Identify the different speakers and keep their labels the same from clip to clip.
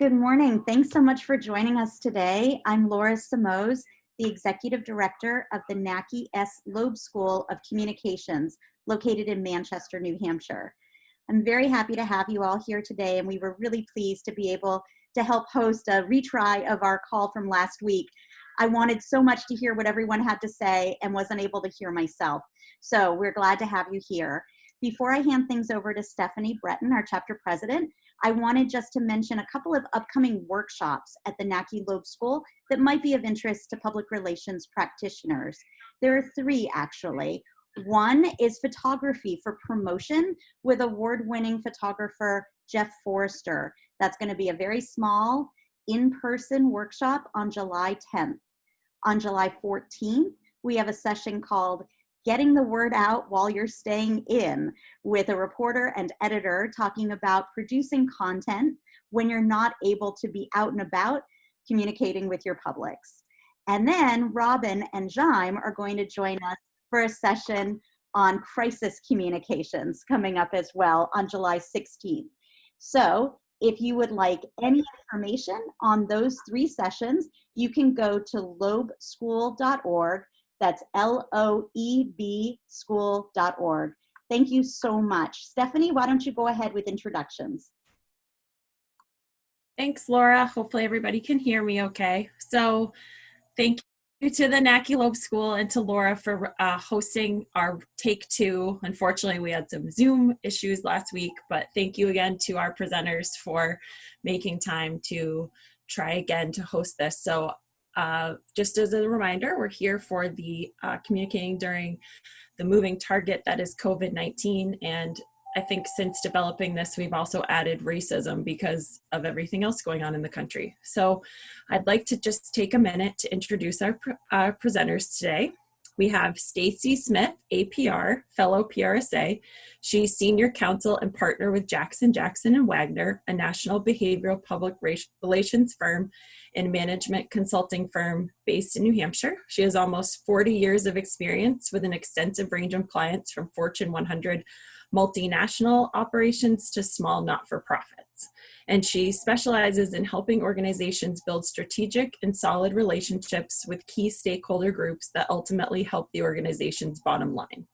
Speaker 1: Good morning. Thanks so much for joining us today. I'm Laura Simões, the Executive Director of the NACI S. Loeb School of Communications, located in Manchester, New Hampshire. I'm very happy to have you all here today, and we were really pleased to be able to help host a retry of our call from last week. I wanted so much to hear what everyone had to say and wasn't able to hear myself. So we're glad to have you here. Before I hand things over to Stephanie Breton, our chapter president, I wanted just to mention a couple of upcoming workshops at the NACI Loeb School that might be of interest to public relations practitioners. There are three, actually. One is photography for promotion with award-winning photographer Jeff Forrester. That's going to be a very small in-person workshop on July 10th. On July 14th, we have a session called Getting the Word Out While You're Staying In, with a reporter and editor talking about producing content when you're not able to be out and about communicating with your publics. And then Robin and Jayme are going to join us for a session on crisis communications coming up as well on July 16th. So if you would like any information on those three sessions, you can go to loebschool.org. That's LOEB school.org. Thank you so much. Stephanie, why don't you go ahead with introductions?
Speaker 2: Thanks, Laura. Hopefully everybody can hear me okay. So thank you to the NACI Loeb School and to Laura for hosting our take two. Unfortunately, we had some Zoom issues last week, but thank you again to our presenters for making time to try again to host this. So just as a reminder, we're here for the communicating during the moving target that is COVID-19. And I think since developing this, we've also added racism because of everything else going on in the country. So I'd like to just take a minute to introduce our presenters today. We have Stacey Smith, APR, fellow PRSA. She's senior counsel and partner with Jackson Jackson Wagner, a national behavioral public relations firm and management consulting firm based in New Hampshire. She has almost 40 years of experience with an extensive range of clients from Fortune 100 multinational operations to small not-for-profits. And she specializes in helping organizations build strategic and solid relationships with key stakeholder groups that ultimately help the organization's bottom line.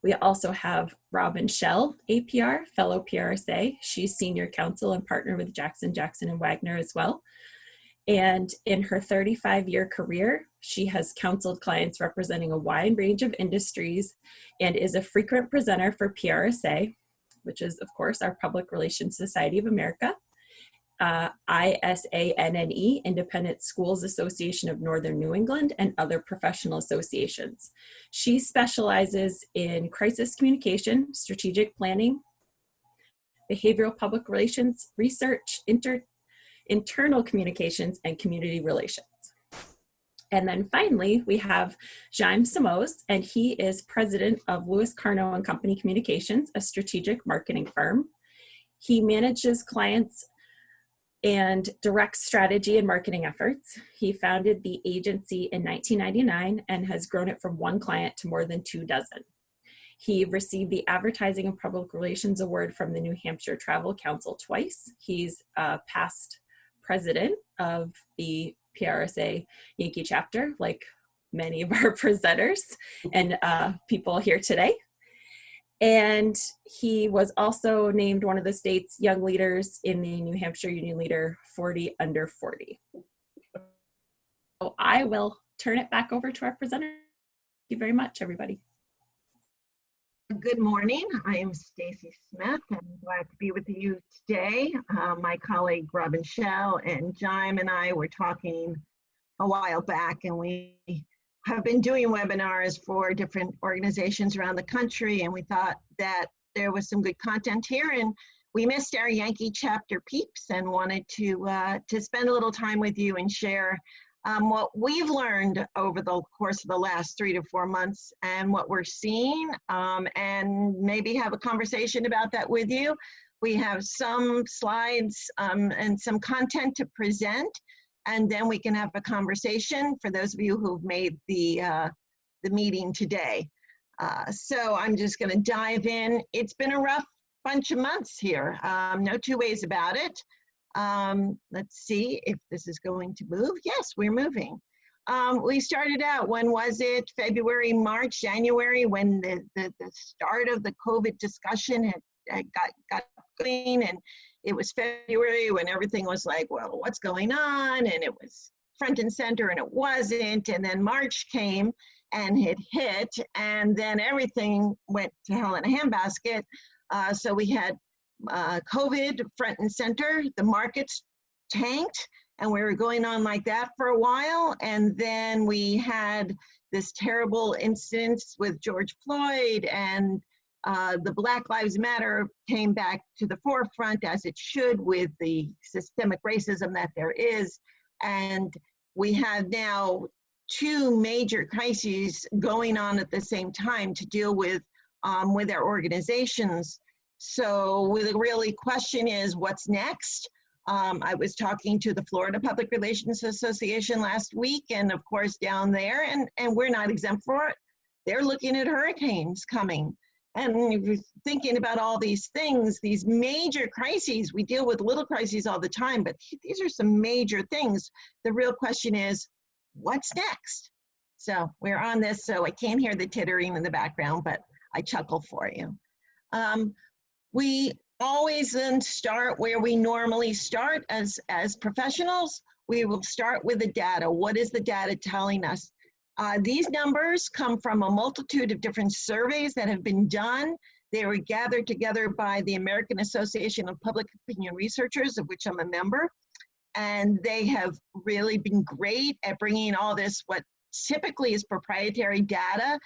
Speaker 2: We also have Robin Schell, APR, fellow PRSA. She's senior counsel and partner with Jackson Jackson Wagner as well. And in her 35-year career, she has counseled clients representing a wide range of industries and is a frequent presenter for PRSA, which is, of course, our Public Relations Society of America, ISANNE, Independent Schools Association of Northern New England, and other professional associations. She specializes in crisis communication, strategic planning, behavioral public relations, research, internal communications, and community relations. And then finally, we have Jayme Simões, and he is president of Lewis Karno and Company Communications, a strategic marketing firm. He manages clients and directs strategy and marketing efforts. He founded the agency in 1999 and has grown it from one client to more than 24. He received the Advertising and Public Relations Award from the New Hampshire Travel Council twice. He's a past president of the PRSA Yankee chapter, like many of our presenters and people here today. And he was also named one of the state's young leaders in the New Hampshire Union Leader 40 Under 40. So I will turn it back over to our presenter. Thank you very much, everybody.
Speaker 3: Good morning. I am Stacey Smith. I'm glad to be with you today. My colleague Robin Schell and Jayme and I were talking a while back, and we have been doing webinars for different organizations around the country, and we thought that there was some good content here, and we missed our Yankee chapter peeps and wanted to spend a little time with you and share what we've learned over the course of the last 3 to 4 months and what we're seeing, and maybe have a conversation about that with you. We have some slides and some content to present, and then we can have a conversation for those of you who've made the meeting today. So I'm just going to dive in. It's been a rough bunch of months here. No two ways about it. Let's see if this is going to move. Yes, we're moving. We started out, when was it? February, March, January, when the start of the COVID discussion had got going, and it was February when everything was like, well, what's going on? And it was front and center, and it wasn't. And then March came and it hit, and then everything went to hell in a handbasket. So we had COVID front and center, the markets tanked, and we were going on like that for a while. And then we had this terrible incident with George Floyd, and the Black Lives Matter came back to the forefront, as it should, with the systemic racism that there is. And we have now two major crises going on at the same time to deal with our organizations. So the really question is, what's next? I was talking to the Florida Public Relations Association last week, and of course down there, and we're not exempt for it. They're looking at hurricanes coming. And we're thinking about all these things, these major crises. We deal with little crises all the time, but these are some major things. The real question is, what's next? So we're on this, so I can't hear the tittering in the background, but I chuckle for you. We always then start where we normally start as professionals. We will start with the data. What is the data telling us? These numbers come from a multitude of different surveys that have been done. They were gathered together by the American Association of Public Opinion Researchers, of which I'm a member. And they have really been great at bringing all this, what typically is proprietary data,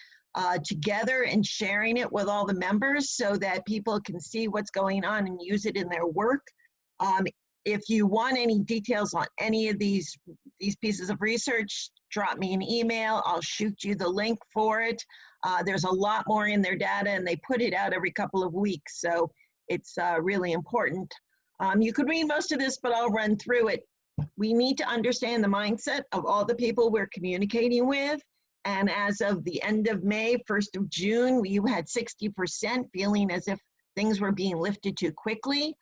Speaker 3: together and sharing it with all the members so that people can see what's going on and use it in their work. If you want any details on any of these pieces of research, drop me an email. I'll shoot you the link for it. There's a lot more in their data, and they put it out every couple of weeks, so it's really important. You could read most of this, but I'll run through it. We need to understand the mindset of all the people we're communicating with. And as of the end of May, 1st of June, you had 60% feeling as if things were being lifted too quickly.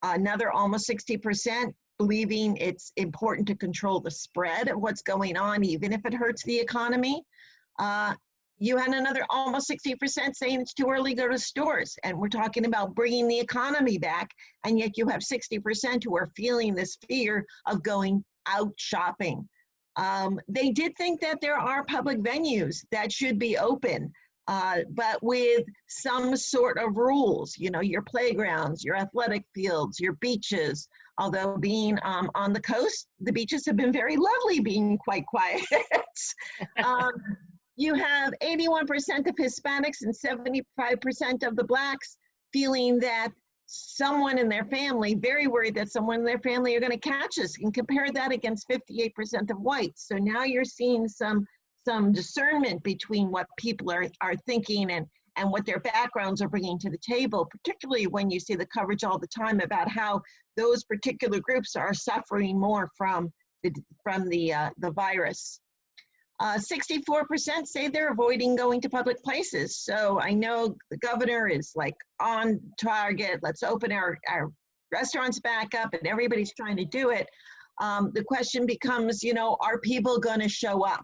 Speaker 3: Another almost 60% believing it's important to control the spread of what's going on, even if it hurts the economy. You had another almost 60% saying it's too early to go to stores. And we're talking about bringing the economy back. And yet you have 60% who are feeling this fear of going out shopping. They did think that there are public venues that should be open, but with some sort of rules, you know, your playgrounds, your athletic fields, your beaches. Although being on the coast, the beaches have been very lovely, being quite quiet. You have 81% of Hispanics and 75% of the Blacks feeling that someone in their family, very worried that someone in their family are going to catch us, and compare that against 58% of whites. So now you're seeing some discernment between what people are thinking and what their backgrounds are bringing to the table, particularly when you see the coverage all the time about how those particular groups are suffering more from the virus. 64% say they're avoiding going to public places. So I know the governor is like on target. Let's open our restaurants back up, and everybody's trying to do it. The question becomes, you know, are people going to show up?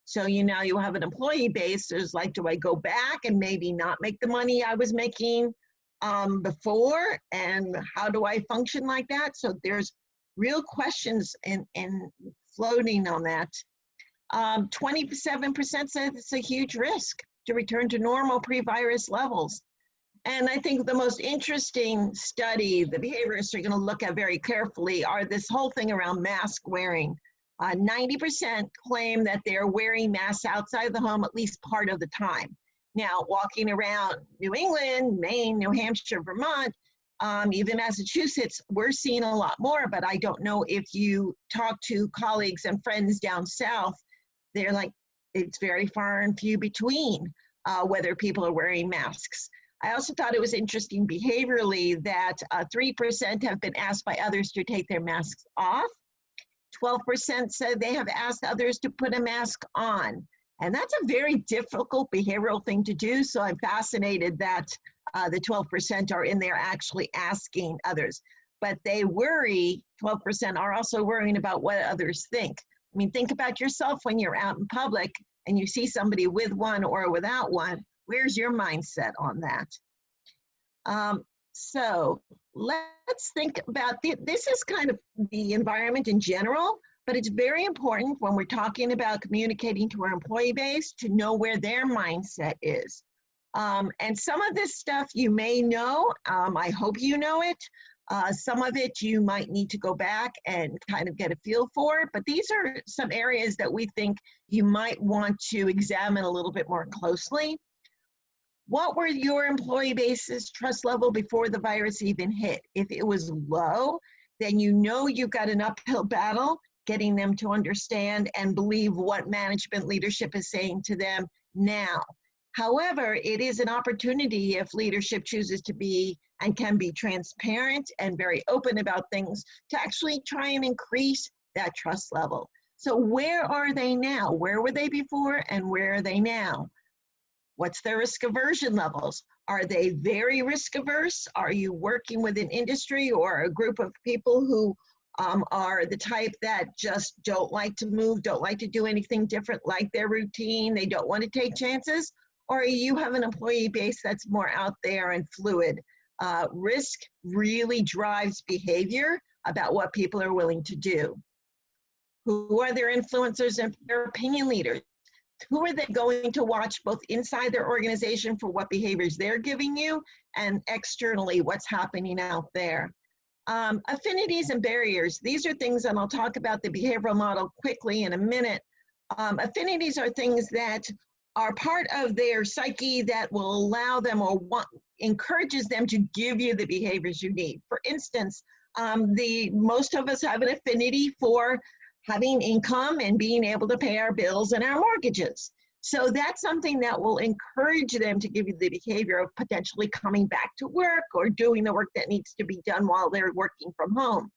Speaker 3: So, you know, you have an employee base. There's like, do I go back and maybe not make the money I was making before? And how do I function like that? So there's real questions in floating on that. 27% said it's a huge risk to return to normal pre-virus levels. And I think the most interesting study the behaviorists are going to look at very carefully are this whole thing around mask wearing. 90% claim that they're wearing masks outside the home at least part of the time. Now, walking around New England, Maine, New Hampshire, Vermont, even Massachusetts, we're seeing a lot more, but I don't know if you talk to colleagues and friends down south, they're like, it's very far and few between whether people are wearing masks. I also thought it was interesting behaviorally that 3% have been asked by others to take their masks off. 12% said they have asked others to put a mask on. And that's a very difficult behavioral thing to do. So I'm fascinated that the 12% are in there actually asking others. but they worry, 12% are also worrying about what others think. I mean, think about yourself when you're out in public and you see somebody with one or without one. Where's your mindset on that? So let's think about this is kind of the environment in general, but it's very important when we're talking about communicating to our employee base to know where their mindset is. And some of this stuff you may know, I hope you know it. Some of it you might need to go back and kind of get a feel for, but these are some areas that we think you might want to examine a little bit more closely. What were your employee base's trust level before the virus even hit? If it was low, then you know you've got an uphill battle getting them to understand and believe what management leadership is saying to them now. However, it is an opportunity if leadership chooses to be and can be transparent and very open about things to actually try and increase that trust level. So where are they now? Where were they before and where are they now? What's their risk aversion levels? Are they very risk averse? Are you working with an industry or a group of people who are the type that just don't like to move, don't like to do anything different, like their routine, they don't want to take chances? Or you have an employee base that's more out there and fluid? Risk really drives behavior about what people are willing to do. Who are their influencers and their opinion leaders? Who are they going to watch both inside their organization for what behaviors they're giving you and externally what's happening out there? Affinities and barriers. These are things, and I'll talk about the behavioral model quickly in a minute. Affinities are things that are part of their psyche that will allow them or encourages them to give you the behaviors you need. For instance, most of us have an affinity for having income and being able to pay our bills and our mortgages. So that's something that will encourage them to give you the behavior of potentially coming back to work or doing the work that needs to be done while they're working from home.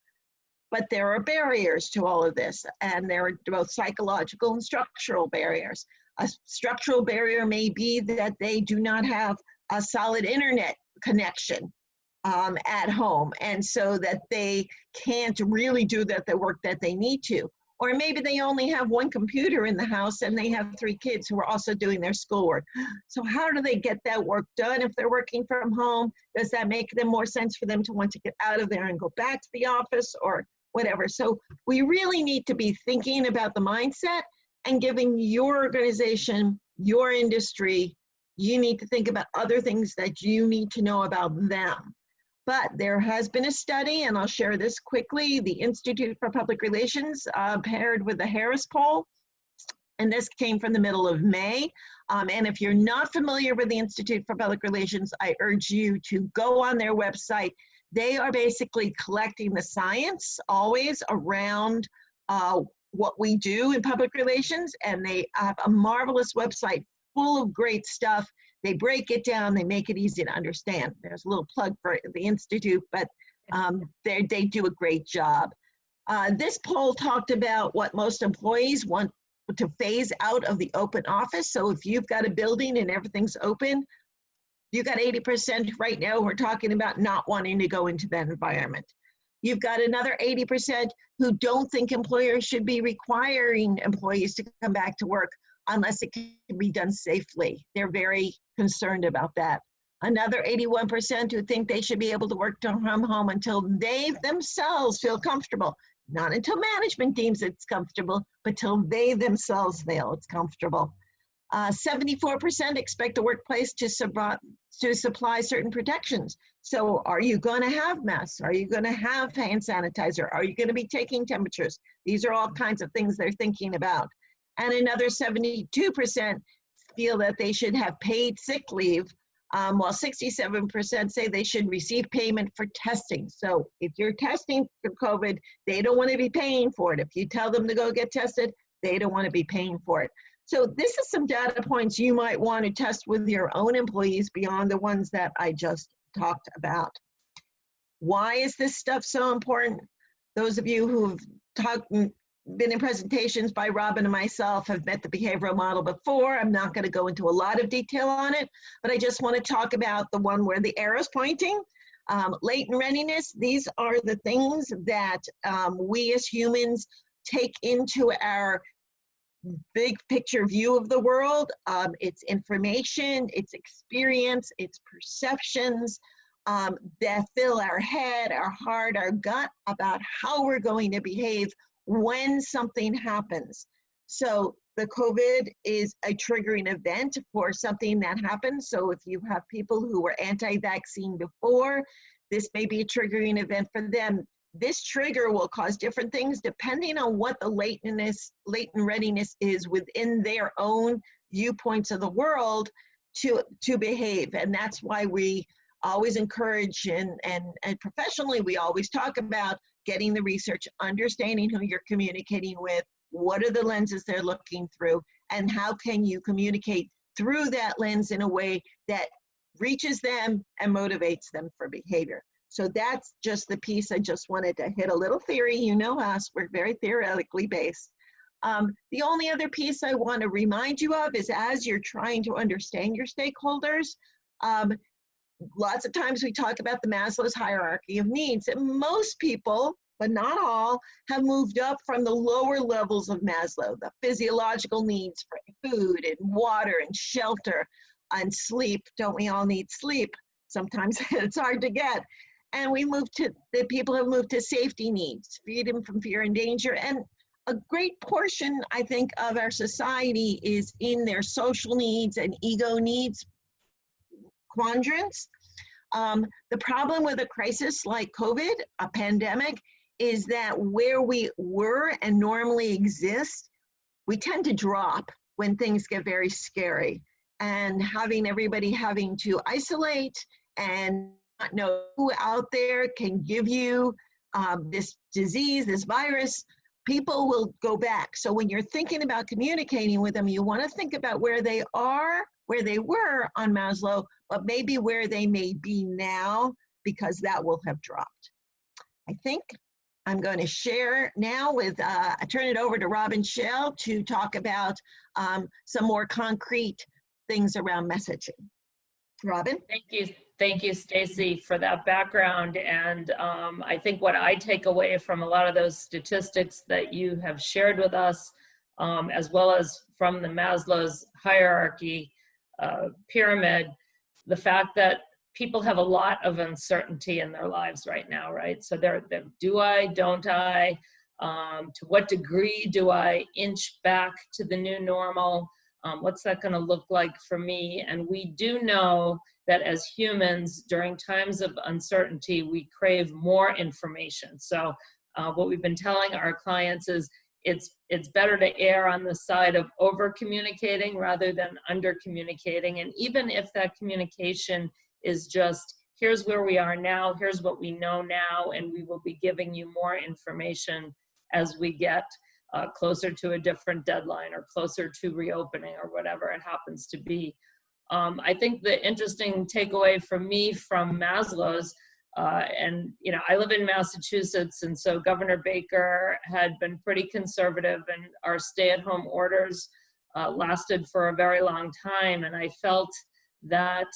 Speaker 3: But there are barriers to all of this, and there are both psychological and structural barriers. A structural barrier may be that they do not have a solid internet connection at home, and so that they can't really do the work that they need to. Or maybe they only have one computer in the house and they have 3 kids who are also doing their schoolwork. So how do they get that work done if they're working from home? Does that make them more sense for them to want to get out of there and go back to the office or whatever? So we really need to be thinking about the mindset and giving your organization, your industry, you need to think about other things that you need to know about them. But there has been a study, and I'll share this quickly, the Institute for Public Relations paired with the Harris poll, and this came from the middle of May. And if you're not familiar with the Institute for Public Relations, I urge you to go on their website. They are basically collecting the science always around what we do in public relations, and they have a marvelous website full of great stuff. They break it down, they make it easy to understand. There's a little plug for the Institute, but they do a great job. This poll talked about what most employees want to phase out of the open office. So if you've got a building and everything's open, you've got 80% right now, we're talking about not wanting to go into that environment. You've got another 80% who don't think employers should be requiring employees to come back to work unless it can be done safely. They're very concerned about that. Another 81% who think they should be able to work from home until they themselves feel comfortable. Not until management deems it's comfortable, but till they themselves feel it's comfortable. 74% expect a workplace to supply certain protections. So are you going to have masks? Are you going to have hand sanitizer? Are you going to be taking temperatures? These are all kinds of things they're thinking about. And another 72% feel that they should have paid sick leave, while 67% say they should receive payment for testing. So if you're testing for COVID, they don't want to be paying for it. If you tell them to go get tested, they don't want to be paying for it. So this is some data points you might want to test with your own employees beyond the ones that I just talked about. Why is this stuff so important? Those of you who've been in presentations by Robin and myself have met the behavioral model before. I'm not going to go into a lot of detail on it, but I just want to talk about the one where the arrow's pointing. Latent readiness, these are the things that we as humans take into our big picture view of the world. It's information, it's experience, it's perceptions that fill our head, our heart, our gut about how we're going to behave when something happens. So the COVID is a triggering event for something that happens. So if you have people who were anti-vaccine before, this may be a triggering event for them. This trigger will cause different things depending on what the latent readiness is within their own viewpoints of the world to behave. And that's why we always encourage and professionally, we always talk about getting the research, understanding who you're communicating with, what are the lenses they're looking through, and how can you communicate through that lens in a way that reaches them and motivates them for behavior. So that's just the piece I just wanted to hit a little theory. You know us, we're very theoretically based. The only other piece I want to remind you of is as you're trying to understand your stakeholders, lots of times we talk about the Maslow's hierarchy of needs, and most people, but not all, have moved up from the lower levels of Maslow, the physiological needs for food and water and shelter and sleep. Don't we all need sleep? Sometimes it's hard to get. And the people have moved to safety needs, freedom from fear and danger. And a great portion, I think, of our society is in their social needs and ego needs quadrants. The problem with a crisis like COVID, a pandemic, is that where we were and normally exist, we tend to drop when things get very scary. And everybody having to isolate and not know who out there can give you this disease, this virus, people will go back. So when you're thinking about communicating with them, you want to think about where they are, where they were on Maslow, but maybe where they may be now, because that will have dropped. I think I'm going to share now I turn it over to Robin Schell to talk about some more concrete things around messaging. Robin?
Speaker 4: Thank you, Stacey, for that background. And I think what I take away from a lot of those statistics that you have shared with us, as well as from the Maslow's hierarchy pyramid, the fact that people have a lot of uncertainty in their lives right now, right? So they're do I, don't I? To what degree do I inch back to the new normal? What's that going to look like for me? And we do know that as humans, during times of uncertainty, we crave more information. So what we've been telling our clients is it's better to err on the side of over communicating rather than under communicating. And even if that communication is just, here's where we are now, here's what we know now, and we will be giving you more information as we get closer to a different deadline or closer to reopening or whatever it happens to be. I think the interesting takeaway for me from Maslow's, and I live in Massachusetts, and so Governor Baker had been pretty conservative, and our stay-at-home orders lasted for a very long time, and I felt that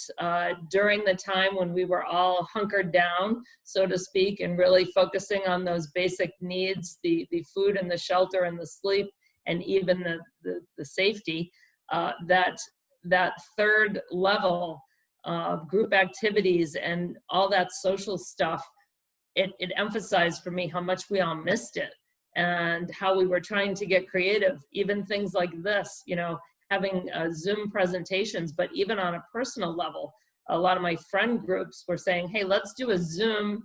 Speaker 4: during the time when we were all hunkered down, so to speak, and really focusing on those basic needs, the food and the shelter and the sleep, and even the safety, that third level of group activities and all that social stuff, it emphasized for me how much we all missed it and how we were trying to get creative, even things like this, having Zoom presentations, but even on a personal level, a lot of my friend groups were saying, hey, let's do a Zoom,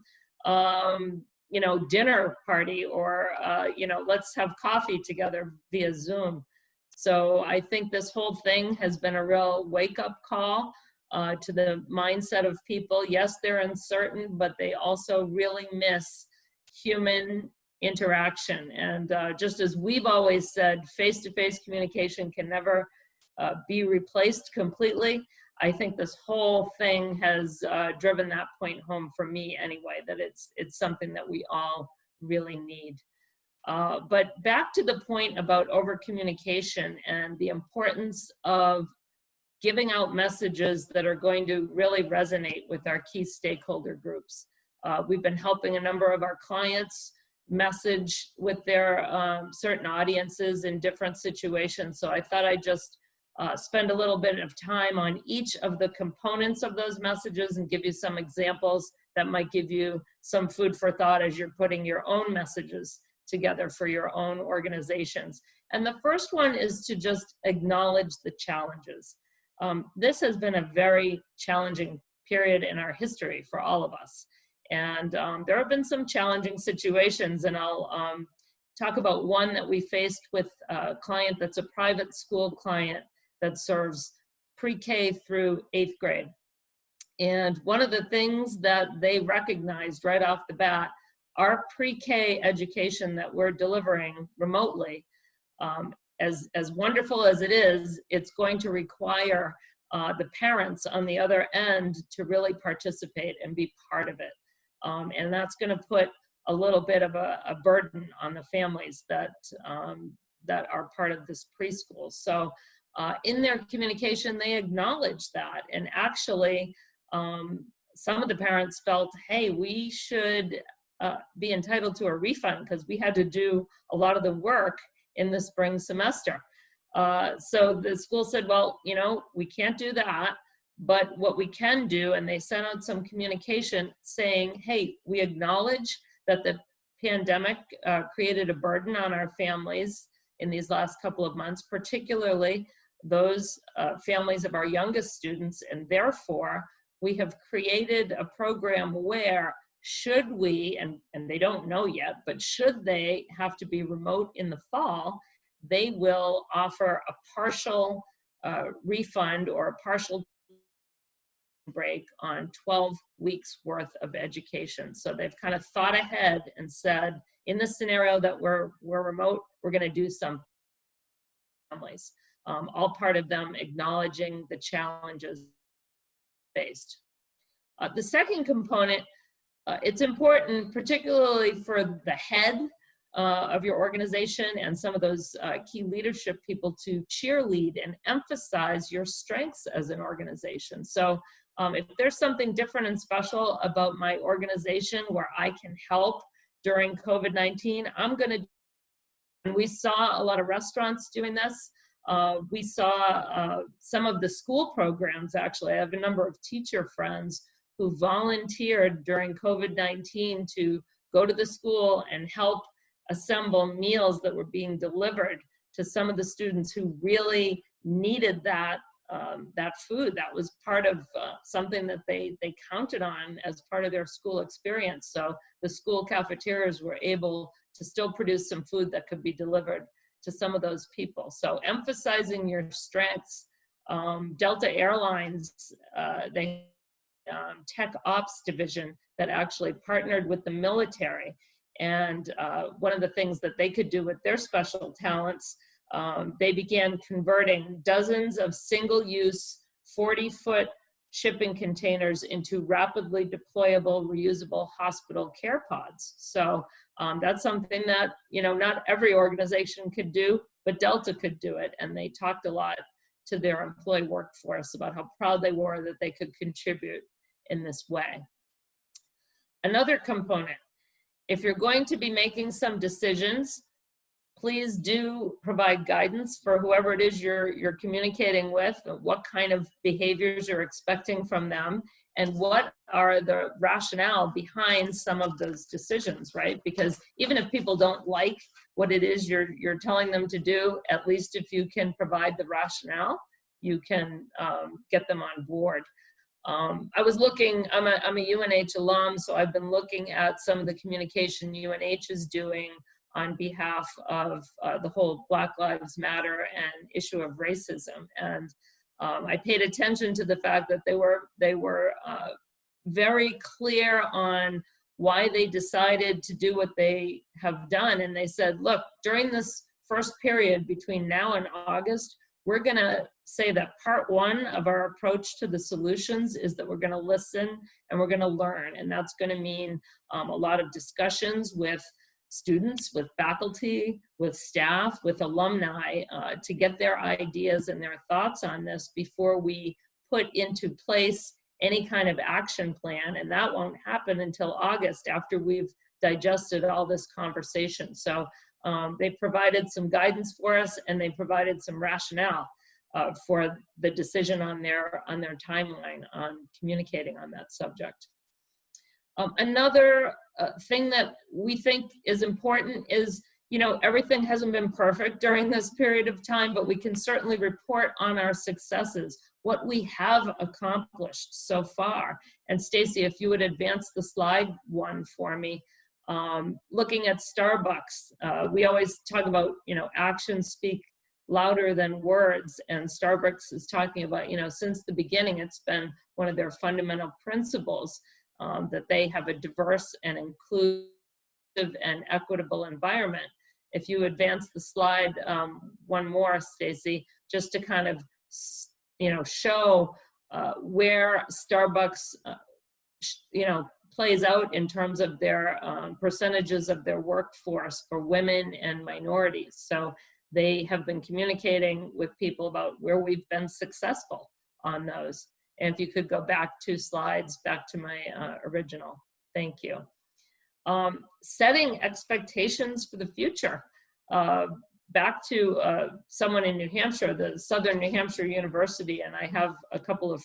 Speaker 4: dinner party, or, let's have coffee together via Zoom. So I think this whole thing has been a real wake-up call to the mindset of people. Yes, they're uncertain, but they also really miss human interaction. And just as we've always said, face-to-face communication can never be replaced completely. I think this whole thing has driven that point home for me anyway, that it's something that we all really need. But back to the point about over-communication and the importance of giving out messages that are going to really resonate with our key stakeholder groups. We've been helping a number of our clients message with their certain audiences in different situations. So I thought I'd just spend a little bit of time on each of the components of those messages and give you some examples that might give you some food for thought as you're putting your own messages together for your own organizations. And the first one is to just acknowledge the challenges. This has been a very challenging period in our history for all of us. And there have been some challenging situations, and I'll talk about one that we faced with a client that's a private school client that serves pre-K through 8th grade. And one of the things that they recognized right off the bat, our pre-K education that we're delivering remotely, as wonderful as it is, it's going to require the parents on the other end to really participate and be part of it. And that's going to put a little bit of a burden on the families that are part of this preschool. So in their communication, they acknowledge that. And actually, some of the parents felt, hey, we should be entitled to a refund because we had to do a lot of the work in the spring semester. So the school said, well, you know, we can't do that. But what we can do, and they sent out some communication saying, hey, we acknowledge that the pandemic created a burden on our families in these last couple of months, particularly those families of our youngest students, and therefore we have created a program where should we, and they don't know yet, but should they have to be remote in the fall, they will offer a partial refund or a partial break on 12 weeks worth of education. So they've kind of thought ahead and said, in the scenario that we're remote, we're going to do some families. All part of them acknowledging the challenges faced. The second component, it's important, particularly for the head of your organization and some of those key leadership people, to cheerlead and emphasize your strengths as an organization. So if there's something different and special about my organization where I can help during COVID-19, I'm going to. And we saw a lot of restaurants doing this. We saw some of the school programs, actually. I have a number of teacher friends who volunteered during COVID-19 to go to the school and help assemble meals that were being delivered to some of the students who really needed that food. That was part of something that they counted on as part of their school experience. So the school cafeterias were able to still produce some food that could be delivered to some of those people. So emphasizing your strengths. Delta Airlines, they tech ops division that actually partnered with the military. And one of the things that they could do with their special talents, they began converting dozens of single-use 40-foot shipping containers into rapidly deployable, reusable hospital care pods. So that's something that, you know, not every organization could do, but Delta could do it. And they talked a lot to their employee workforce about how proud they were that they could contribute in this way. Another component, if you're going to be making some decisions, please do provide guidance for whoever it is you're communicating with, what kind of behaviors you're expecting from them, and what are the rationale behind some of those decisions, right? Because even if people don't like what it is you're telling them to do, at least if you can provide the rationale, you can get them on board. I was looking, I'm a UNH alum, so I've been looking at some of the communication UNH is doing on behalf of the whole Black Lives Matter and issue of racism. And I paid attention to the fact that they were very clear on why they decided to do what they have done. And they said, look, during this first period between now and August, we're going to say that part one of our approach to the solutions is that we're going to listen and we're going to learn. And that's going to mean a lot of discussions with students, with faculty, with staff, with alumni, to get their ideas and their thoughts on this before we put into place any kind of action plan. And that won't happen until August, after we've digested all this conversation. So they provided some guidance for us, and they provided some rationale for the decision on their timeline on communicating on that subject. Another thing that we think is important is, everything hasn't been perfect during this period of time, but we can certainly report on our successes, what we have accomplished so far. And Stacey, if you would advance the slide one for me, looking at Starbucks, we always talk about, actions speak louder than words, and Starbucks is talking about, since the beginning, it's been one of their fundamental principles that they have a diverse and inclusive and equitable environment. If you advance the slide one more, Stacey, just to kind of, show where Starbucks, plays out in terms of their percentages of their workforce for women and minorities. So they have been communicating with people about where we've been successful on those. And if you could go back 2 slides, back to my original. Thank you. Setting expectations for the future. Back to someone in New Hampshire, the Southern New Hampshire University, and I have a couple of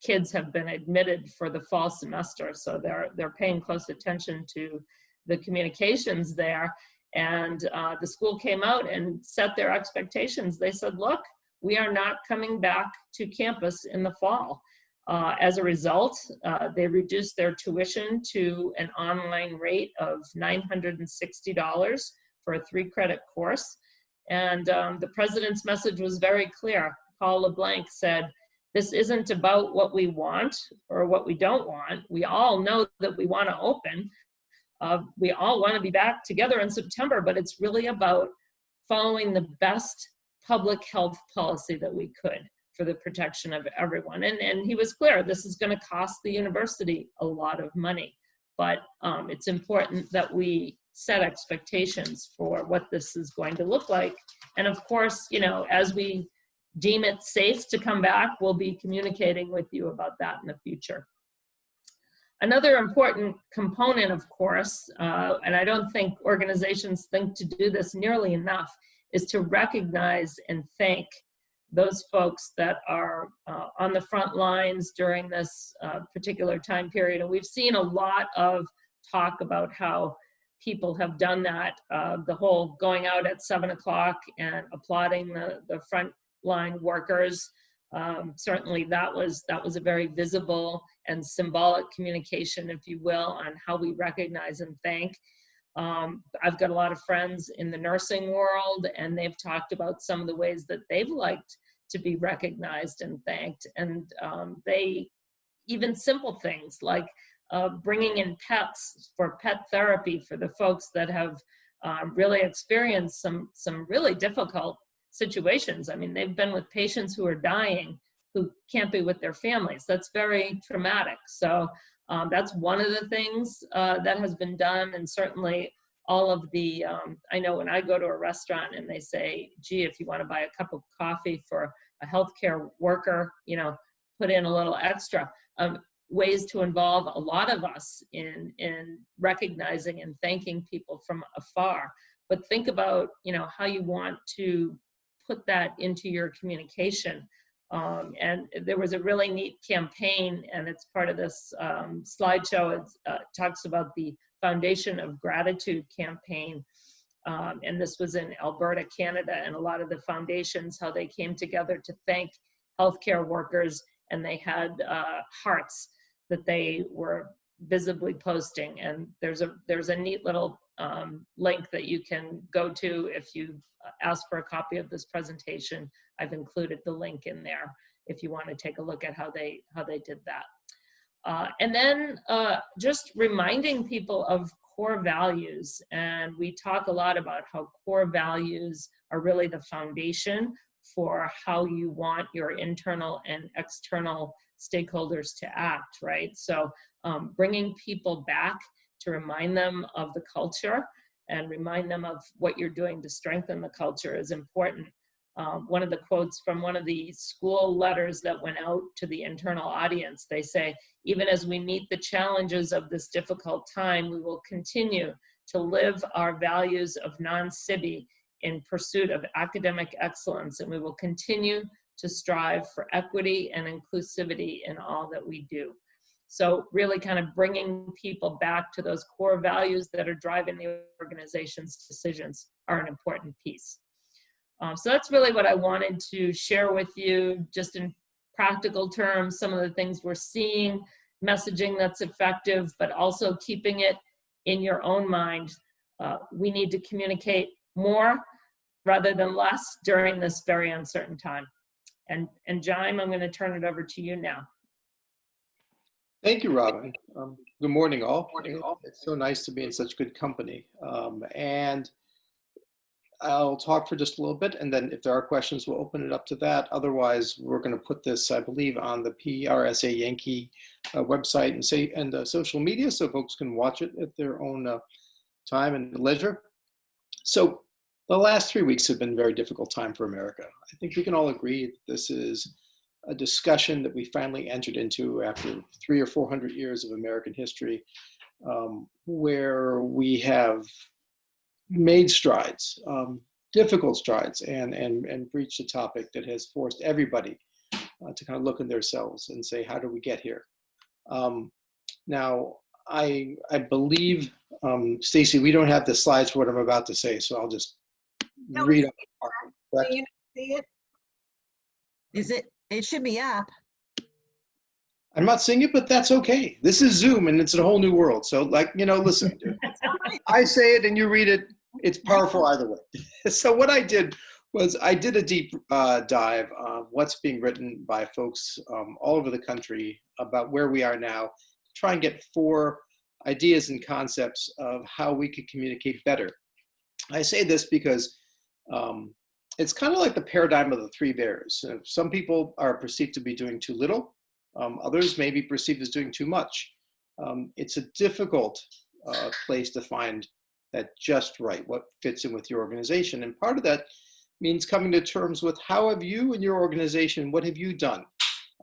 Speaker 4: kids have been admitted for the fall semester, so they're paying close attention to the communications there. And the school came out and set their expectations. They said, look, we are not coming back to campus in the fall. As a result, they reduced their tuition to an online rate of $960 for a 3-credit course. And the president's message was very clear. Paul LeBlanc said, this isn't about what we want or what we don't want. We all know that we want to open. We all want to be back together in September, but it's really about following the best public health policy that we could for the protection of everyone. And he was clear, this is going to cost the university a lot of money, but it's important that we set expectations for what this is going to look like. And of course, as we deem it safe to come back, we'll be communicating with you about that in the future. Another important component, of course, and I don't think organizations think to do this nearly enough, is to recognize and thank those folks that are on the front lines during this particular time period. And we've seen a lot of talk about how people have done that, the whole going out at 7 o'clock and applauding the frontline workers. Certainly that was a very visible and symbolic communication, if you will, on how we recognize and thank. I've got a lot of friends in the nursing world, and they've talked about some of the ways that they've liked to be recognized and thanked. And even simple things like bringing in pets for pet therapy for the folks that have really experienced some really difficult situations. I mean, they've been with patients who are dying, who can't be with their families. That's very traumatic. So that's one of the things that has been done. And certainly all of the, I know when I go to a restaurant and they say, gee, if you want to buy a cup of coffee for a healthcare worker, put in a little extra. Ways to involve a lot of us in recognizing and thanking people from afar. But think about, how you want to put that into your communication. And there was a really neat campaign, and it's part of this slideshow. It talks about the Foundation of Gratitude campaign. And this was in Alberta, Canada, and a lot of the foundations, how they came together to thank healthcare workers, and they had hearts that they were visibly posting. And there's a neat little link that you can go to if you ask for a copy of this presentation. I've included the link in there if you want to take a look at how they did that. And then just reminding people of core values. And we talk a lot about how core values are really the foundation for how you want your internal and external stakeholders to act, right? So bringing people back to remind them of the culture and remind them of what you're doing to strengthen the culture is important. One of the quotes from one of the school letters that went out to the internal audience, they say, even as we meet the challenges of this difficult time, we will continue to live our values of non-SIBI in pursuit of academic excellence, and we will continue to strive for equity and inclusivity in all that we do. So really kind of bringing people back to those core values that are driving the organization's decisions are an important piece. So that's really what I wanted to share with you, just in practical terms, some of the things we're seeing, messaging that's effective, but also keeping it in your own mind. We need to communicate more rather than less during this very uncertain time. And Jayme, I'm going to turn it over to you now.
Speaker 5: Thank you, Robin. Good morning, all. It's so nice to be in such good company. And I'll talk for just a little bit, and then if there are questions, we'll open it up to that. Otherwise, we're going to put this, I believe, on the PRSA Yankee website and social media, so folks can watch it at their own time and leisure. So the last 3 weeks have been a very difficult time for America. I think we can all agree that this is a discussion that we finally entered into after 300 or 400 years of American history, where we have made strides, difficult strides, and breached a topic that has forced everybody to kind of look at themselves and say, how do we get here? Now, I believe, Stacey, we don't have the slides for what I'm about to say, so I'll just read up.
Speaker 3: Can you see it? Is it? It should be up.
Speaker 5: I'm not seeing it, but that's okay. This is Zoom, and it's a whole new world. So, like, you know, listen, I say it and you read it. It's powerful either way. So what I did was I did a deep dive on what's being written by folks all over the country about where we are now, to try and get 4 ideas and concepts of how we could communicate better. I say this because it's kind of like the paradigm of the 3 bears. Some people are perceived to be doing too little. Others may be perceived as doing too much. It's a difficult place to find that just right, what fits in with your organization. And part of that means coming to terms with how have you and your organization, what have you done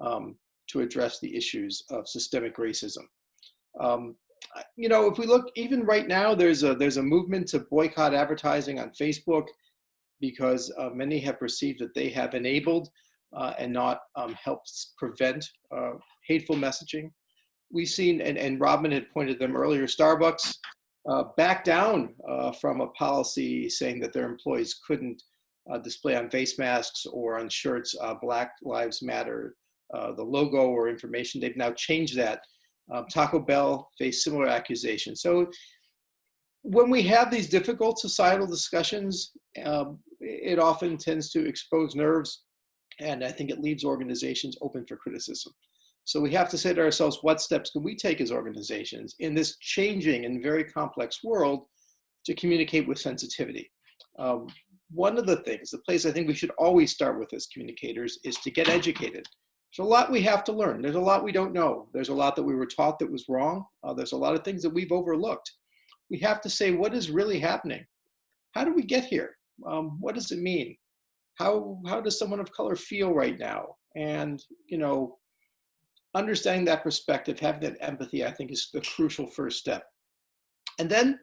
Speaker 5: to address the issues of systemic racism? You know, if we look even right now, there's a movement to boycott advertising on Facebook because many have perceived that they have enabled and not helped prevent hateful messaging. We've seen, and Robin had pointed them earlier, Starbucks back down from a policy saying that their employees couldn't display on face masks or on shirts Black Lives Matter, the logo or information. They've now changed that. Taco Bell faced similar accusations. So when we have these difficult societal discussions, it often tends to expose nerves, and I think it leaves organizations open for criticism. So we have to say to ourselves, what steps can we take as organizations in this changing and very complex world to communicate with sensitivity? One of the things, the place I think we should always start with as communicators is to get educated. There's a lot we have to learn. There's a lot we don't know. There's a lot that we were taught that was wrong. There's a lot of things that we've overlooked. We have to say, what is really happening? How do we get here? What does it mean? How does someone of color feel right now? And, you know, understanding that perspective, having that empathy, I think is the crucial first step. And then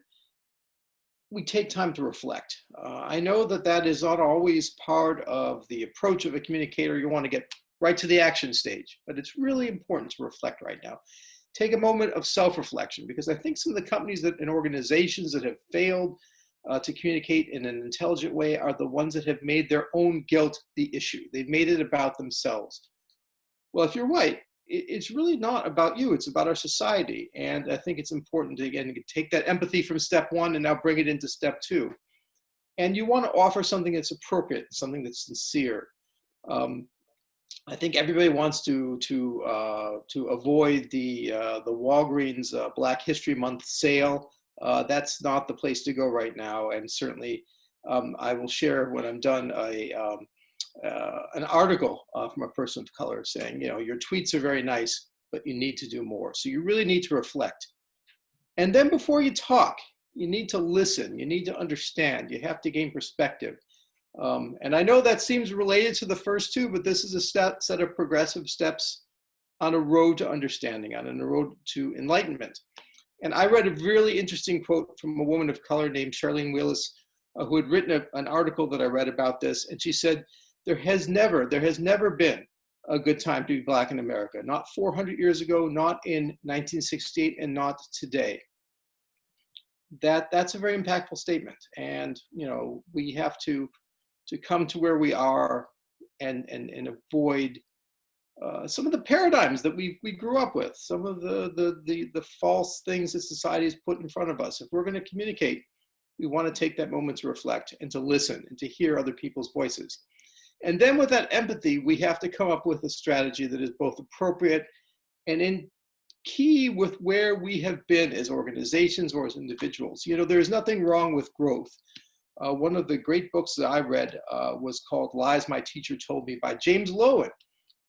Speaker 5: we take time to reflect. I know that that is not always part of the approach of a communicator. You want to get right to the action stage, but it's really important to reflect right now. Take a moment of self-reflection, because I think some of the companies and organizations that have failed to communicate in an intelligent way are the ones that have made their own guilt the issue. They've made it about themselves. Well, if you're white, it's really not about you, it's about our society. And I think it's important to, again, take that empathy from step 1 and now bring it into step 2. And you want to offer something that's appropriate, something that's sincere. I think everybody wants to avoid the Walgreens Black History Month sale. That's not the place to go right now. And certainly I will share when I'm done an article from a person of color saying, you know, your tweets are very nice, but you need to do more. So you really need to reflect. And then before you talk, you need to listen. You need to understand. You have to gain perspective. And I know that seems related to the first two, but this is a set of progressive steps on a road to understanding, on a road to enlightenment. And I read a really interesting quote from a woman of color named Charlene Willis, who had written an article that I read about this. And she said, there has never been a good time to be Black in America. Not 400 years ago, not in 1968, and not today. That's a very impactful statement. And, you know, we have to come to where we are and avoid some of the paradigms that we grew up with, some of the false things that society has put in front of us. If we're going to communicate, we want to take that moment to reflect and to listen and to hear other people's voices. And then with that empathy, we have to come up with a strategy that is both appropriate and in key with where we have been as organizations or as individuals. You know, there's nothing wrong with growth. One of the great books that I read was called Lies My Teacher Told Me by James Loewen,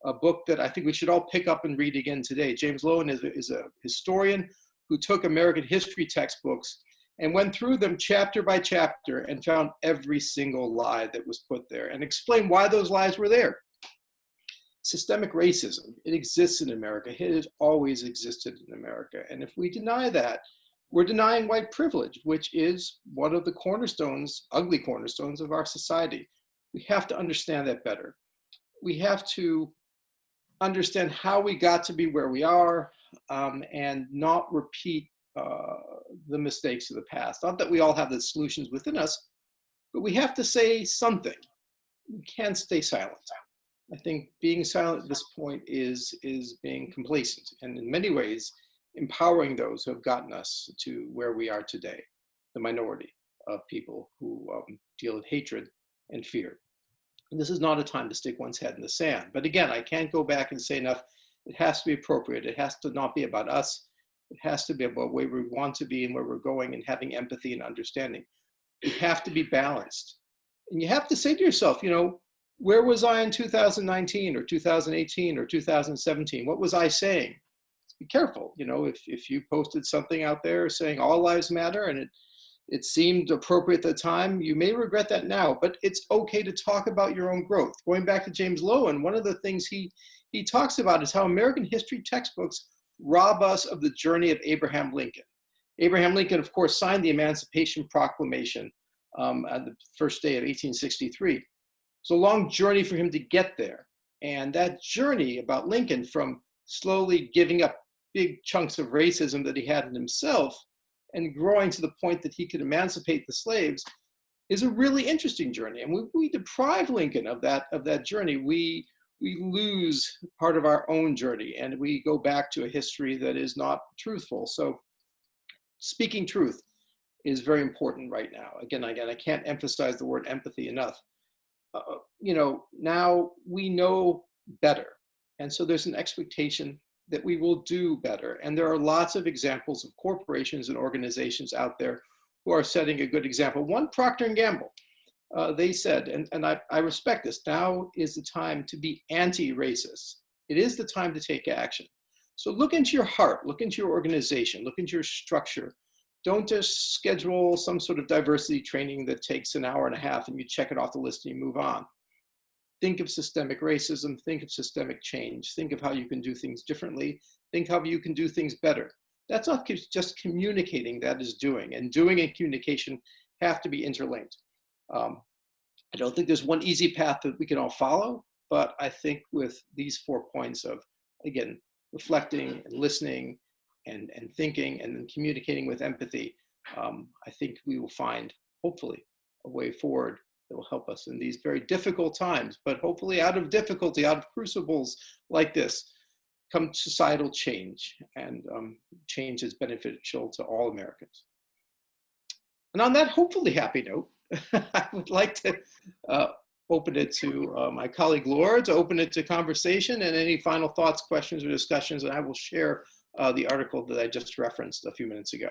Speaker 5: a book that I think we should all pick up and read again today. James Loewen is a historian who took American history textbooks and went through them chapter by chapter and found every single lie that was put there and explained why those lies were there. Systemic racism, it exists in America. It has always existed in America. And if we deny that, we're denying white privilege, which is one of the cornerstones, ugly cornerstones of our society. We have to understand that better. We have to understand how we got to be where we are and not repeat the mistakes of the past. Not that we all have the solutions within us, but we have to say something. We can't stay silent. I think being silent at this point is being complacent, and in many ways, empowering those who have gotten us to where we are today, the minority of people who deal with hatred and fear. And this is not a time to stick one's head in the sand. But again, I can't go back and say enough. It has to be appropriate. It has to not be about us. It has to be about where we want to be and where we're going, and having empathy and understanding. You have to be balanced. And you have to say to yourself, you know, where was I in 2019 or 2018 or 2017? What was I saying? Be careful. You know, if you posted something out there saying all lives matter and it seemed appropriate at the time, you may regret that now, but it's okay to talk about your own growth. Going back to James Loewen, one of the things he talks about is how American history textbooks rob us of the journey of Abraham Lincoln. Abraham Lincoln, of course, signed the Emancipation Proclamation on the first day of 1863. It's a long journey for him to get there. And that journey about Lincoln, from slowly giving up big chunks of racism that he had in himself and growing to the point that he could emancipate the slaves, is a really interesting journey. And when we deprive Lincoln of that journey, we lose part of our own journey, and we go back to a history that is not truthful. So speaking truth is very important right now. Again, I can't emphasize the word empathy enough. You know, now we know better. And so there's an expectation that we will do better. And there are lots of examples of corporations and organizations out there who are setting a good example. One, Procter & Gamble, they said, and I respect this, now is the time to be anti-racist. It is the time to take action. So look into your heart, look into your organization, look into your structure. Don't just schedule some sort of diversity training that takes an hour and a half and you check it off the list and you move on. Think of systemic racism, think of systemic change, think of how you can do things differently, think how you can do things better. That's not just communicating, that is doing. And doing and communication have to be interlinked. I don't think there's one easy path that we can all follow, but I think with these 4 points of, again, reflecting and listening and thinking and then communicating with empathy, I think we will find, hopefully, a way forward that will help us in these very difficult times. But hopefully out of difficulty, out of crucibles like this, come societal change, and change is beneficial to all Americans. And on that hopefully happy note, I would like to open it to my colleague Laura, to open it to conversation and any final thoughts, questions, or discussions, and I will share the article that I just referenced a few minutes ago.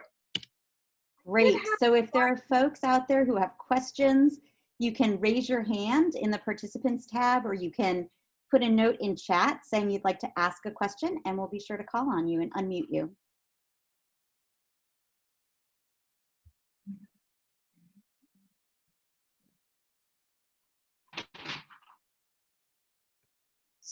Speaker 1: Great. So if there are folks out there who have questions, you can raise your hand in the participants tab, or you can put a note in chat saying you'd like to ask a question, and we'll be sure to call on you and unmute you.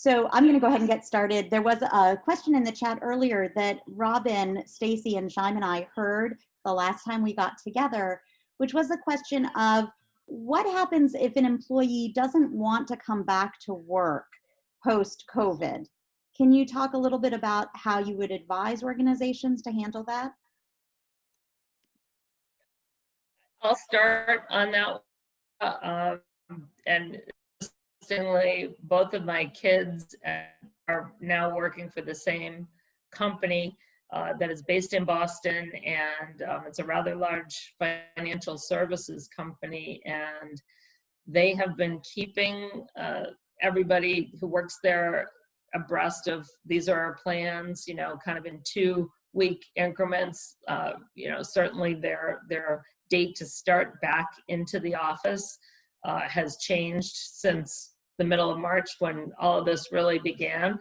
Speaker 1: So I'm going to go ahead and get started. There was a question in the chat earlier that Robin, Stacey, and Jayme and I heard the last time we got together, which was the question of what happens if an employee doesn't want to come back to work post-COVID? Can you talk a little bit about how you would advise organizations to handle that?
Speaker 4: I'll start on that. And interestingly, both of my kids are now working for the same company that is based in Boston, and it's a rather large financial services company, and they have been keeping everybody who works there abreast of these are our plans, you know, kind of in 2-week increments. You know, certainly their date to start back into the office has changed since the middle of March when all of this really began.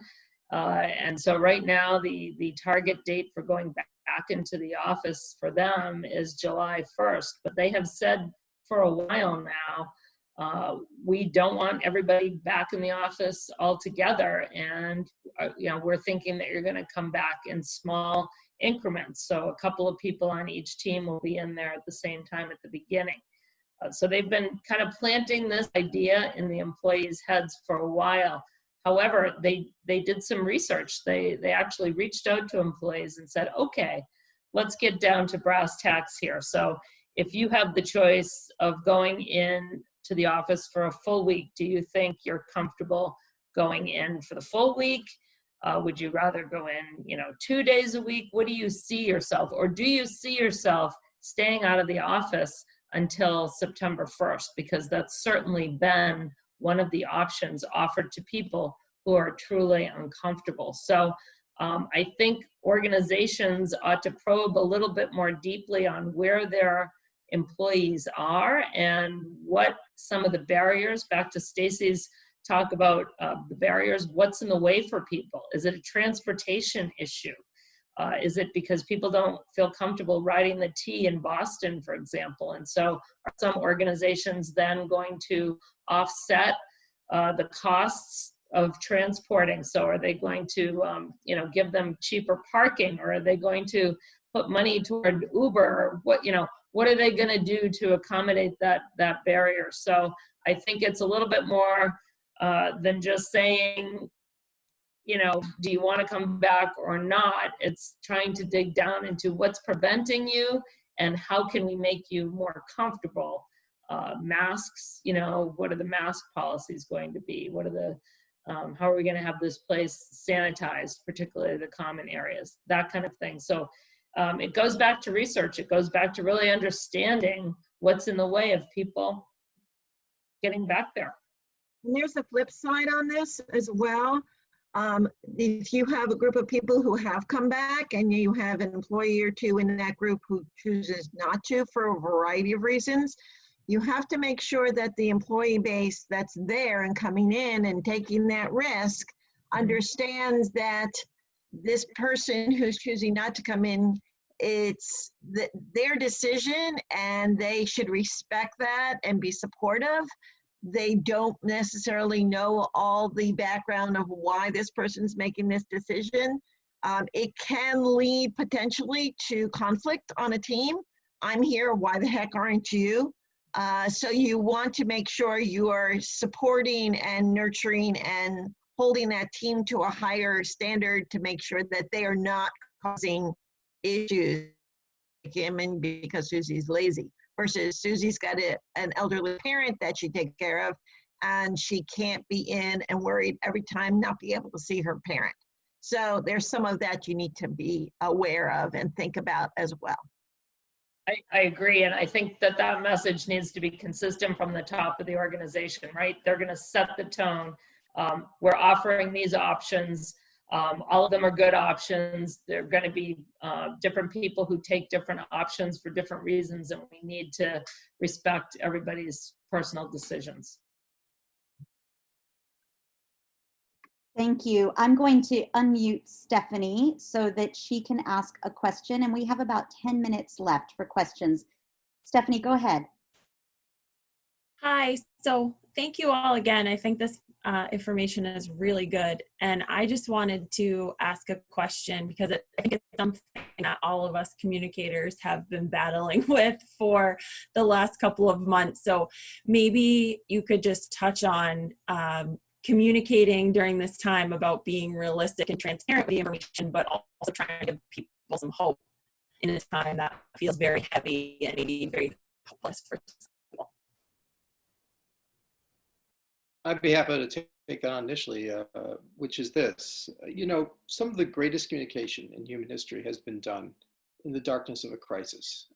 Speaker 4: And so right now the target date for going back into the office for them is July 1st, but they have said for a while now, we don't want everybody back in the office altogether. And, you know, we're thinking that you're going to come back in small increments. So a couple of people on each team will be in there at the same time at the beginning. So they've been kind of planting this idea in the employees' heads for a while. However, they did some research. They actually reached out to employees and said, okay, let's get down to brass tacks here. So if you have the choice of going in to the office for a full week, do you think you're comfortable going in for the full week? Would you rather go in, you know, 2 days a week? What do you see yourself? Or do you see yourself staying out of the office until September 1st? Because that's certainly been one of the options offered to people who are truly uncomfortable. So I think organizations ought to probe a little bit more deeply on where their employees are and what some of the barriers, back to Stacey's talk about the barriers, what's in the way for people? Is it a transportation issue? Is it because people don't feel comfortable riding the T in Boston, for example? And so are some organizations then going to offset the costs of transporting? So are they going to, you know, give them cheaper parking, or are they going to put money toward Uber? Or what are they going to do to accommodate that barrier? So I think it's a little bit more than just saying, you know, do you want to come back or not? It's trying to dig down into what's preventing you and how can we make you more comfortable. Masks, you know, what are the mask policies going to be? What are the, how are we going to have this place sanitized, particularly the common areas, that kind of thing. So it goes back to research. It goes back to really understanding what's in the way of people getting back there.
Speaker 3: And there's a flip side on this as well. If you have a group of people who have come back and you have an employee or two in that group who chooses not to for a variety of reasons, you have to make sure that the employee base that's there and coming in and taking that risk understands that this person who's choosing not to come in, it's their decision and they should respect that and be supportive. They don't necessarily know all the background of why this person's making this decision. It can lead potentially to conflict on a team. I'm here, why the heck aren't you? So you want to make sure you are supporting and nurturing and holding that team to a higher standard to make sure that they are not causing issues like him and because Susie's lazy. Versus Susie's got an elderly parent that she takes care of and she can't be in and worried every time not be able to see her parent. So there's some of that you need to be aware of and think about as well.
Speaker 4: I agree, and I think that message needs to be consistent from the top of the organization, right? They're going to set the tone. We're offering these options. All of them are good options. There are going to be different people who take different options for different reasons, and we need to respect everybody's personal decisions.
Speaker 1: Thank you. I'm going to unmute Stephanie so that she can ask a question, and we have about 10 minutes left for questions. Stephanie, go ahead.
Speaker 2: Hi, so thank you all again. I think this information is really good. And I just wanted to ask a question because I think it's something that all of us communicators have been battling with for the last couple of months. So maybe you could just touch on communicating during this time about being realistic and transparent with the information, but also trying to give people some hope in a time that feels very heavy and maybe very hopeless for people.
Speaker 5: I'd be happy to take that on initially, which is this. You know, some of the greatest communication in human history has been done in the darkness of a crisis.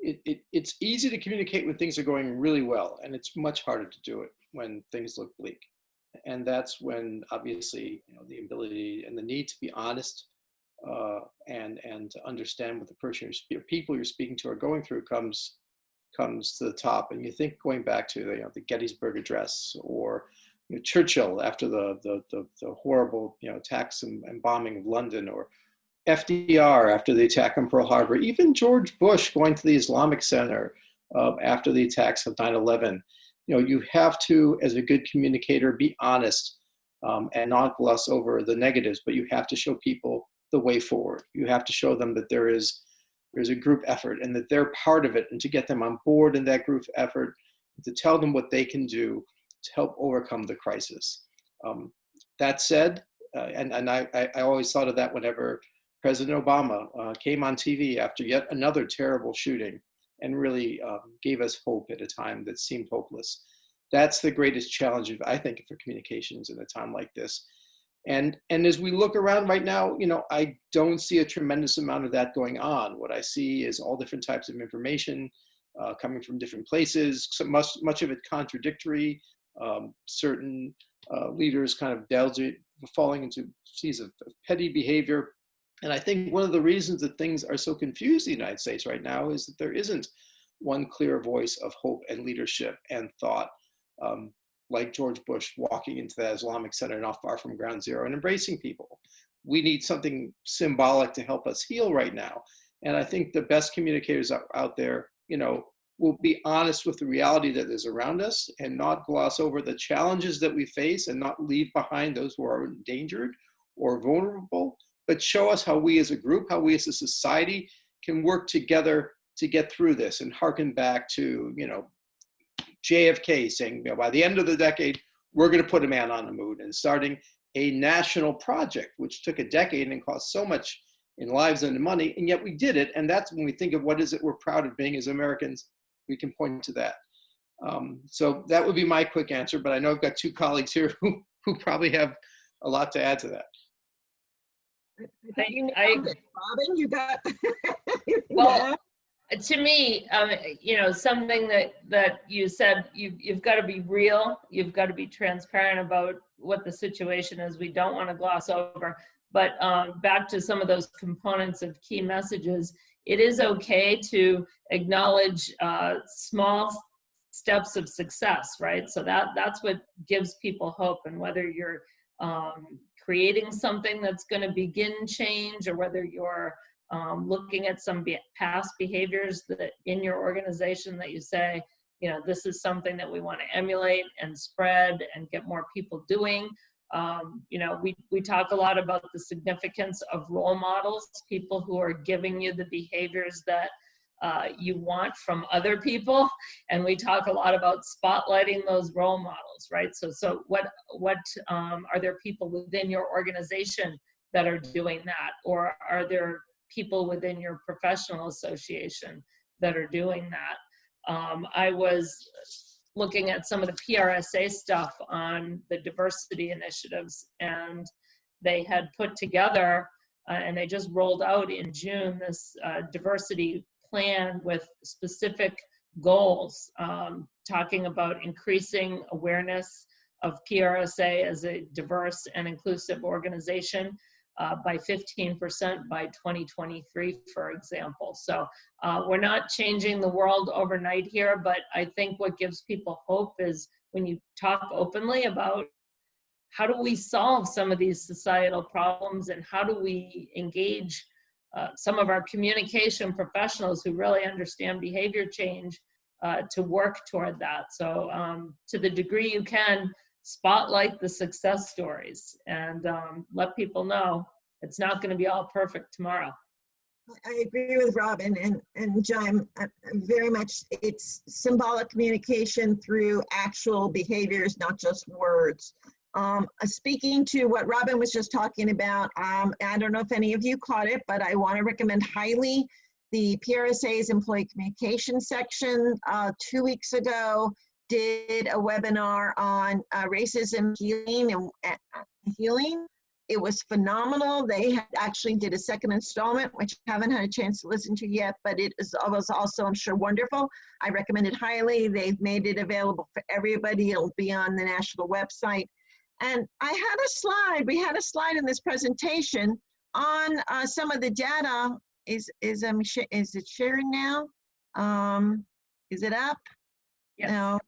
Speaker 5: It's easy to communicate when things are going really well, and it's much harder to do it when things look bleak. And that's when, obviously, you know, the ability and the need to be honest and to understand what the person, people you're speaking to are going through comes to the top. And you think, going back to the Gettysburg Address, or Churchill after the horrible attacks and bombing of London, or FDR after the attack on Pearl Harbor, even George Bush going to the Islamic Center after the attacks of 9/11. You have to, as a good communicator, be honest and not gloss over the negatives, but you have to show people the way forward. You have to show them that there's a group effort and that they're part of it, and to get them on board in that group effort, to tell them what they can do to help overcome the crisis. That said, and I always thought of that whenever President Obama came on TV after yet another terrible shooting and really gave us hope at a time that seemed hopeless. That's the greatest challenge, I think, for communications in a time like this. And as we look around right now, I don't see a tremendous amount of that going on. What I see is all different types of information coming from different places, so much of it contradictory. Certain leaders kind of falling into seas of petty behavior. And I think one of the reasons that things are so confused in the United States right now is that there isn't one clear voice of hope and leadership and thought, like George Bush walking into the Islamic Center not far from Ground Zero and embracing people. We need something symbolic to help us heal right now. And I think the best communicators out there, will be honest with the reality that is around us and not gloss over the challenges that we face and not leave behind those who are endangered or vulnerable, but show us how we as a group, how we as a society can work together to get through this, and harken back to, JFK saying, by the end of the decade, we're going to put a man on the moon, and starting a national project, which took a decade and cost so much in lives and in money, and yet we did it. And that's when we think of what is it we're proud of being as Americans, we can point to that. So that would be my quick answer, but I know I've got two colleagues here who probably have a lot to add to that.
Speaker 3: Robin, you got.
Speaker 4: Well, to me, something that you said, you've got to be real, you've got to be transparent about what the situation is. We don't want to gloss over, but back to some of those components of key messages, it is okay to acknowledge small steps of success, right? So that's what gives people hope. And whether you're creating something that's going to begin change, or whether you're looking at some past behaviors that in your organization that you say, this is something that we want to emulate and spread and get more people doing. We talk a lot about the significance of role models, people who are giving you the behaviors that you want from other people. And we talk a lot about spotlighting those role models, right? So what are there people within your organization that are doing that? Or are there people within your professional association that are doing that? I was looking at some of the PRSA stuff on the diversity initiatives, and they had put together, and they just rolled out in June, this diversity plan with specific goals, talking about increasing awareness of PRSA as a diverse and inclusive organization by 15% by 2023, for example. So we're not changing the world overnight here, but I think what gives people hope is when you talk openly about how do we solve some of these societal problems, and how do we engage some of our communication professionals who really understand behavior change to work toward that. So to the degree you can, spotlight the success stories and let people know it's not going to be all perfect tomorrow.
Speaker 3: I agree with Robin and Jayme very much. It's symbolic communication through actual behaviors, not just words. Speaking to what Robin was just talking about, I don't know if any of you caught it, but I want to recommend highly the PRSA's employee communication section 2 weeks ago did a webinar on racism healing and healing. It was phenomenal. They had actually did a second installment, which I haven't had a chance to listen to yet, but it was also, I'm sure, wonderful. I recommend it highly. They've made it available for everybody. It'll be on the national website. And I had a slide. We had a slide in this presentation on some of the data. Is it sharing now? Is it up?
Speaker 4: Yes.
Speaker 3: No.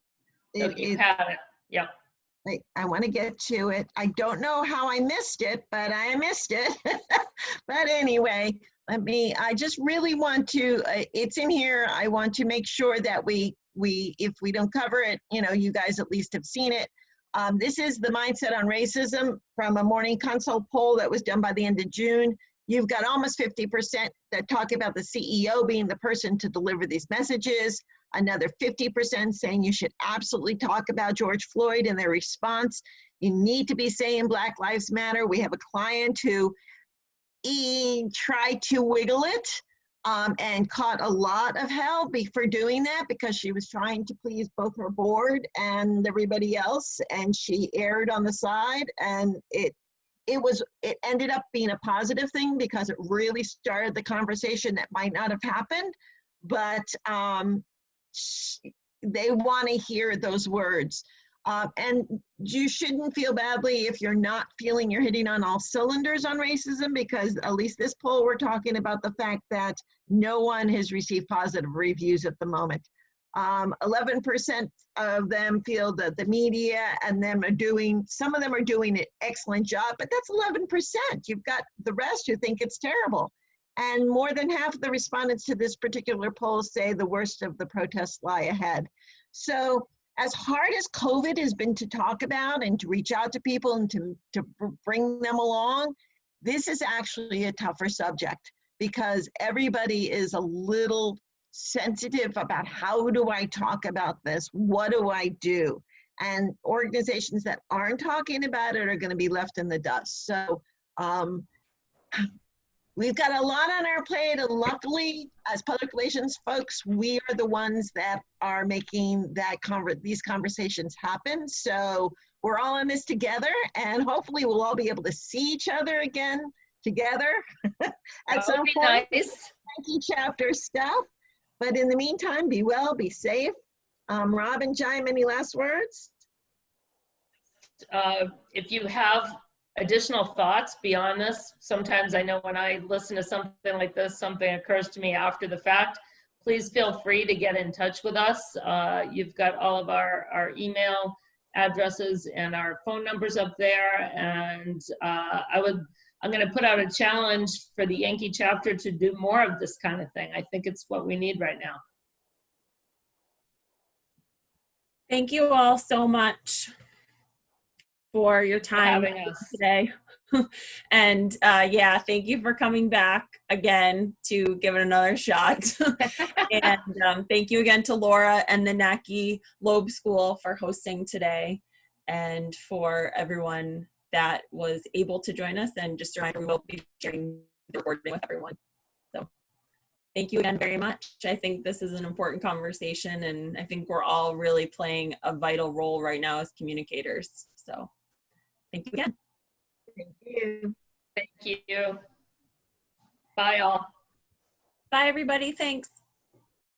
Speaker 4: You had it. Yep.
Speaker 3: I want to get to it. I don't know how I missed it, but I missed it. But anyway, I just really want to, it's in here. I want to make sure that if we don't cover it, you guys at least have seen it. This is the mindset on racism from a Morning Consult poll that was done by the end of June. You've got almost 50% that talk about the CEO being the person to deliver these messages. Another 50% saying you should absolutely talk about George Floyd and their response. You need to be saying Black Lives Matter. We have a client who tried to wiggle it and caught a lot of hell for doing that because she was trying to please both her board and everybody else, and she erred on the side, and it ended up being a positive thing because it really started the conversation that might not have happened, but they want to hear those words. And you shouldn't feel badly if you're not feeling you're hitting on all cylinders on racism, because at least this poll, we're talking about the fact that no one has received positive reviews at the moment. 11% of them feel that the media and them are doing, some of them are doing an excellent job, but that's 11%. You've got the rest who think it's terrible. And more than half of the respondents to this particular poll say the worst of the protests lie ahead. So as hard as COVID has been to talk about and to reach out to people and to bring them along, this is actually a tougher subject because everybody is a little sensitive about how do I talk about this? What do I do? And organizations that aren't talking about it are going to be left in the dust. So we've got a lot on our plate, and luckily, as public relations folks, we are the ones that are making these conversations happen. So we're all in this together, and hopefully we'll all be able to see each other again together at some point.
Speaker 4: Nice.
Speaker 3: Chapter stuff. But in the meantime, be well, be safe. Robin, Jayme, any last words?
Speaker 4: If you have additional thoughts beyond this, sometimes I know when I listen to something like this, something occurs to me after the fact, please feel free to get in touch with us. You've got all of our email addresses and our phone numbers up there. And I'm going to put out a challenge for the Yankee chapter to do more of this kind of thing. I think it's what we need right now.
Speaker 2: Thank you all so much for your time
Speaker 4: having us
Speaker 2: today. And yeah, thank you for coming back again to give it another shot. And thank you again to Laura and the NACI Loeb School for hosting today, and for everyone that was able to join us. And just a reminder, we'll be sharing the recording with everyone. So thank you again very much. I think this is an important conversation, and I think we're all really playing a vital role right now as communicators. So thank you again.
Speaker 3: Thank you.
Speaker 4: Thank you. Bye all.
Speaker 2: Bye everybody, thanks.